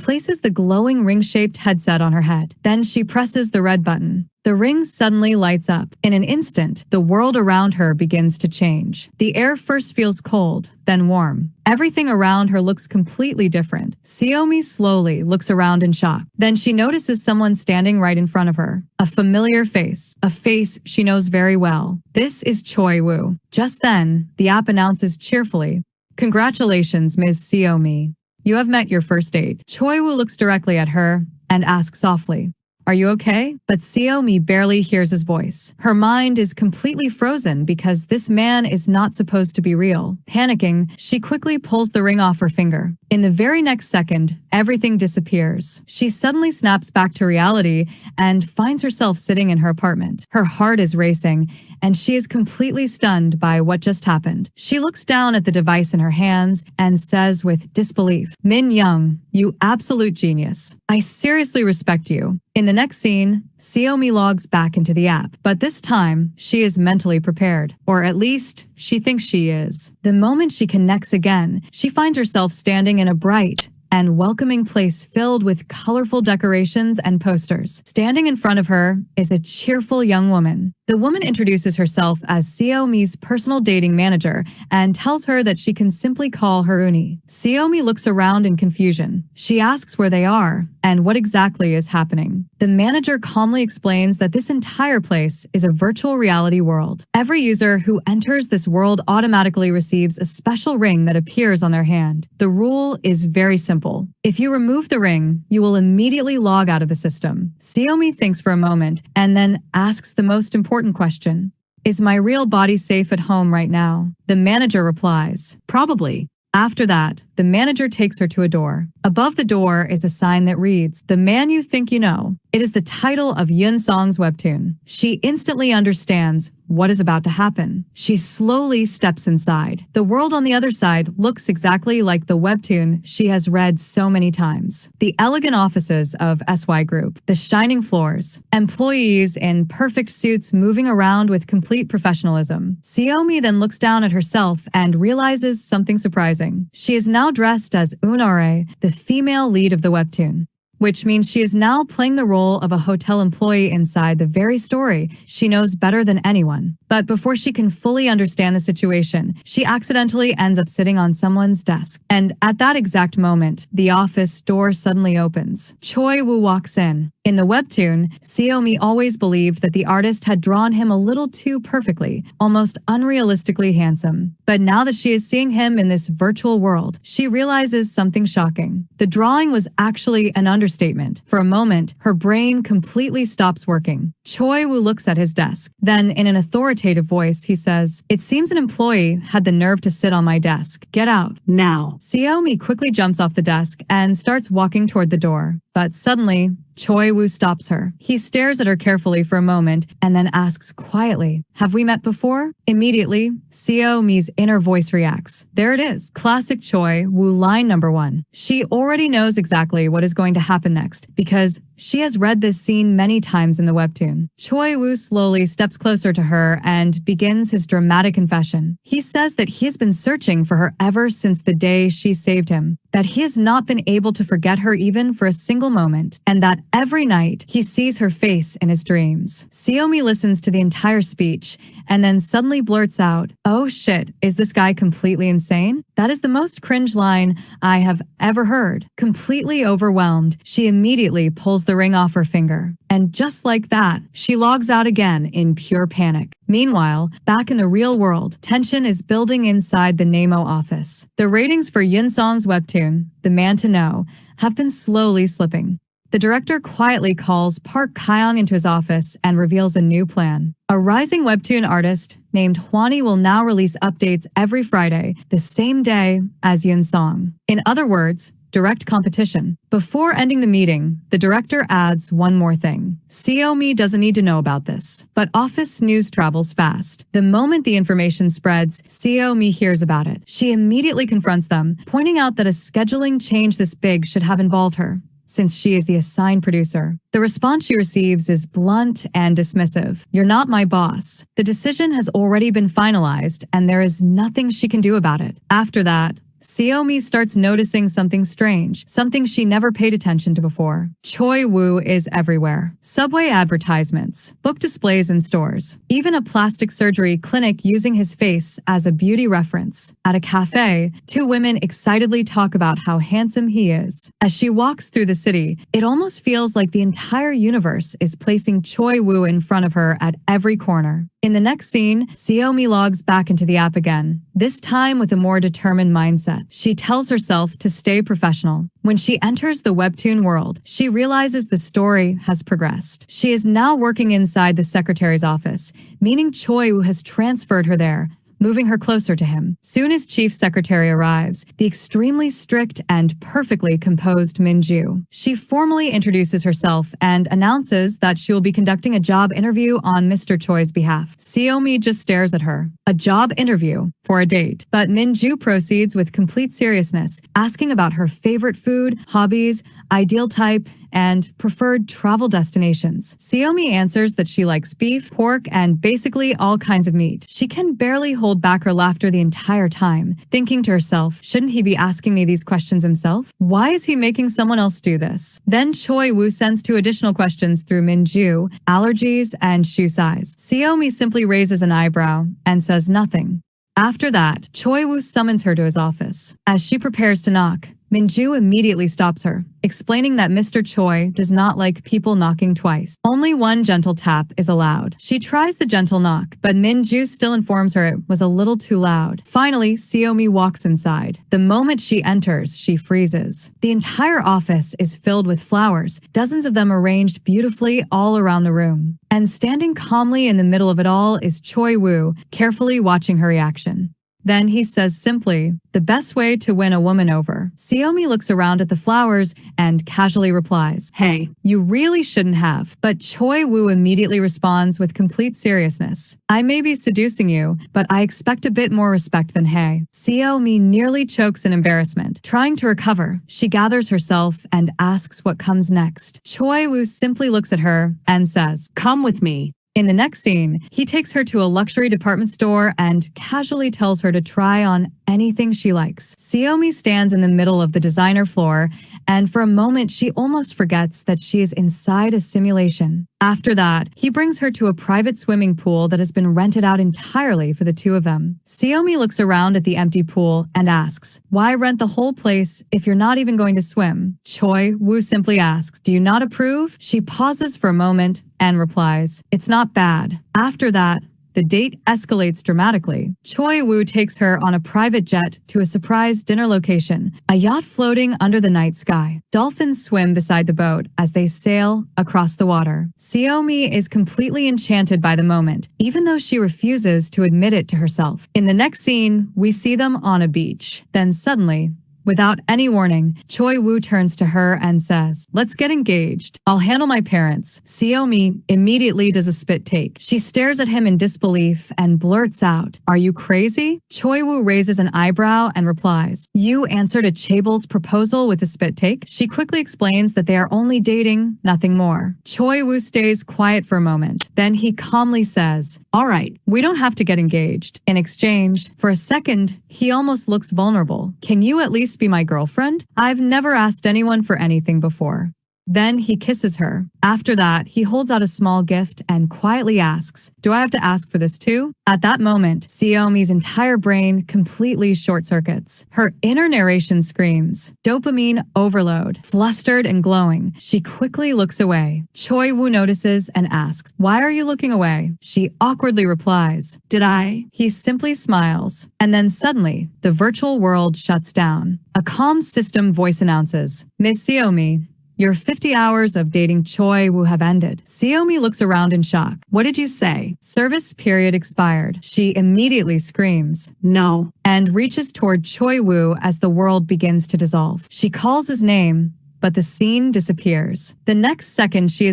places the glowing ring-shaped headset on her head. Then she presses the red button. The ring suddenly lights up. In an instant, the world around her begins to change. The air first feels cold, then warm. Everything around her looks completely different. Xiaomi slowly looks around in shock. Then she notices someone standing right in front of her. A familiar face. A face she knows very well. This is Choi Woo. Just then, the app announces cheerfully, "Congratulations, Ms. Xiaomi. You have met your first date." Choi Woo looks directly at her and asks softly, "Are you okay?" But Xiaomi barely hears his voice. Her mind is completely frozen because this man is not supposed to be real. Panicking, she quickly pulls the ring off her finger. In the very next second, everything disappears. She suddenly snaps back to reality and finds herself sitting in her apartment. Her heart is racing, and she is completely stunned by what just happened. She looks down at the device in her hands and says with disbelief, "Min Young, you absolute genius. I seriously respect you." In the next scene, Xiaomi logs back into the app, but this time, she is mentally prepared. Or at least, she thinks she is. The moment she connects again, she finds herself standing in a bright and welcoming place filled with colorful decorations and posters. Standing in front of her is a cheerful young woman. The woman introduces herself as Xiaomi's personal dating manager and tells her that she can simply call her Uni. Xiaomi looks around in confusion. She asks where they are and what exactly is happening. The manager calmly explains that this entire place is a virtual reality world. Every user who enters this world automatically receives a special ring that appears on their hand. The rule is very simple. If you remove the ring, you will immediately log out of the system. Xiaomi thinks for a moment and then asks the most important question. "Is my real body safe at home right now?" The manager replies, "Probably." After that, the manager takes her to a door. Above the door is a sign that reads, "The Man You Think You Know." It is the title of Yun Song's webtoon. She instantly understands what is about to happen. She slowly steps inside. The world on the other side looks exactly like the webtoon she has read so many times. The elegant offices of SY Group, the shining floors, employees in perfect suits moving around with complete professionalism. Xiaomi then looks down at herself and realizes something surprising. She is now dressed as Unare, the female lead of the webtoon, which means she is now playing the role of a hotel employee inside the very story she knows better than anyone. But before she can fully understand the situation, she accidentally ends up sitting on someone's desk. And at that exact moment, the office door suddenly opens. Choi Woo walks in. In the webtoon, Xiaomi always believed that the artist had drawn him a little too perfectly, almost unrealistically handsome. But now that she is seeing him in this virtual world, she realizes something shocking. The drawing was actually an understatement. For a moment, her brain completely stops working. Choi Woo looks at his desk. Then, in an authoritative voice, he says, "It seems an employee had the nerve to sit on my desk. Get out, now." Xiaomi quickly jumps off the desk and starts walking toward the door. But suddenly, Choi Woo stops her. He stares at her carefully for a moment and then asks quietly, "Have we met before?" Immediately, Xiaomi's inner voice reacts. There it is. Classic Choi Woo line number 1. She already knows exactly what is going to happen next because she has read this scene many times in the webtoon. Choi Woo slowly steps closer to her and begins his dramatic confession. He says that he has been searching for her ever since the day she saved him, that he has not been able to forget her even for a single moment, and that every night he sees her face in his dreams. Xiaomi listens to the entire speech and then suddenly blurts out, "Oh shit, is this guy completely insane?" That is the most cringe line I have ever heard. Completely overwhelmed, she immediately pulls the ring off her finger. And just like that, she logs out again in pure panic. Meanwhile, back in the real world, tension is building inside the Nemo office. The ratings for Yun Song's webtoon, The Man to Know, have been slowly slipping. The director quietly calls Park Kyung into his office and reveals a new plan. A rising webtoon artist named Hwani will now release updates every Friday, the same day as Yun Song. In other words, direct competition. Before ending the meeting, the director adds one more thing. Xiaomi doesn't need to know about this, but office news travels fast. The moment the information spreads, Xiaomi hears about it. She immediately confronts them, pointing out that a scheduling change this big should have involved her, since she is the assigned producer. The response she receives is blunt and dismissive. "You're not my boss. The decision has already been finalized, and there is nothing she can do about it." After that, Xiaomi starts noticing something strange, something she never paid attention to before. Choi Woo is everywhere. Subway advertisements, book displays in stores, even a plastic surgery clinic using his face as a beauty reference. At a cafe, two women excitedly talk about how handsome he is. As she walks through the city, it almost feels like the entire universe is placing Choi Woo in front of her at every corner. In the next scene, Xiaomi logs back into the app again, this time with a more determined mindset. She tells herself to stay professional. When she enters the webtoon world, she realizes the story has progressed. She is now working inside the secretary's office, meaning Choi Woo has transferred her there, moving her closer to him. Soon as chief secretary arrives, the extremely strict and perfectly composed Minju. She formally introduces herself and announces that she will be conducting a job interview on Mr. Choi's behalf. Xiaomi just stares at her. A job interview for a date. But Minju proceeds with complete seriousness, asking about her favorite food, hobbies, ideal type, and preferred travel destinations. Xiaomi answers that she likes beef, pork, and basically all kinds of meat. She can barely hold back her laughter the entire time, thinking to herself, shouldn't he be asking me these questions himself? Why is he making someone else do this? Then Choi Woo sends two additional questions through Minju, allergies and shoe size. Xiaomi simply raises an eyebrow and says nothing. After that, Choi Woo summons her to his office. As she prepares to knock, Minju immediately stops her, explaining that Mr. Choi does not like people knocking twice. Only one gentle tap is allowed. She tries the gentle knock, but Minju still informs her it was a little too loud. Finally, Xiaomi walks inside. The moment she enters, she freezes. The entire office is filled with flowers, dozens of them arranged beautifully all around the room. And standing calmly in the middle of it all is Choi Woo, carefully watching her reaction. Then he says simply, the best way to win a woman over. Xiaomi looks around at the flowers and casually replies, hey, you really shouldn't have. But Choi Woo immediately responds with complete seriousness. I may be seducing you, but I expect a bit more respect than hey. Xiaomi nearly chokes in embarrassment. Trying to recover, she gathers herself and asks what comes next. Choi Woo simply looks at her and says, come with me. In the next scene, he takes her to a luxury department store and casually tells her to try on anything she likes. Xiaomi stands in the middle of the designer floor, and for a moment she almost forgets that she is inside a simulation. After that, he brings her to a private swimming pool that has been rented out entirely for the two of them. Xiaomi looks around at the empty pool and asks, why rent the whole place if you're not even going to swim? Choi Woo simply asks, do you not approve? She pauses for a moment and replies, it's not bad. After that, the date escalates dramatically. Choi Woo takes her on a private jet to a surprise dinner location, a yacht floating under the night sky. Dolphins swim beside the boat as they sail across the water. Xiaomi is completely enchanted by the moment, even though she refuses to admit it to herself. In the next scene, we see them on a beach. Then suddenly, without any warning, Choi Woo turns to her and says, let's get engaged. I'll handle my parents. Xiaomi immediately does a spit take. She stares at him in disbelief and blurts out, are you crazy? Choi Woo raises an eyebrow and replies, you answered a chaebol's proposal with a spit take? She quickly explains that they are only dating, nothing more. Choi Woo stays quiet for a moment. Then he calmly says, all right, we don't have to get engaged. In exchange, for a second, he almost looks vulnerable. Can you at least be my girlfriend? I've never asked anyone for anything before. Then he kisses her. After that, he holds out a small gift and quietly asks, do I have to ask for this too? At that moment, Xiaomi's entire brain completely short-circuits. Her inner narration screams, dopamine overload. Flustered and glowing, she quickly looks away. Choi Woo notices and asks, why are you looking away? She awkwardly replies, did I? He simply smiles. And then suddenly, the virtual world shuts down. A calm system voice announces, Miss Xiaomi, your 50 hours of dating Choi Woo have ended. Xiaomi looks around in shock. What did you say? Service period expired. She immediately screams, no, and reaches toward Choi Woo as the world begins to dissolve. She calls his name, but the scene disappears. The next second, she is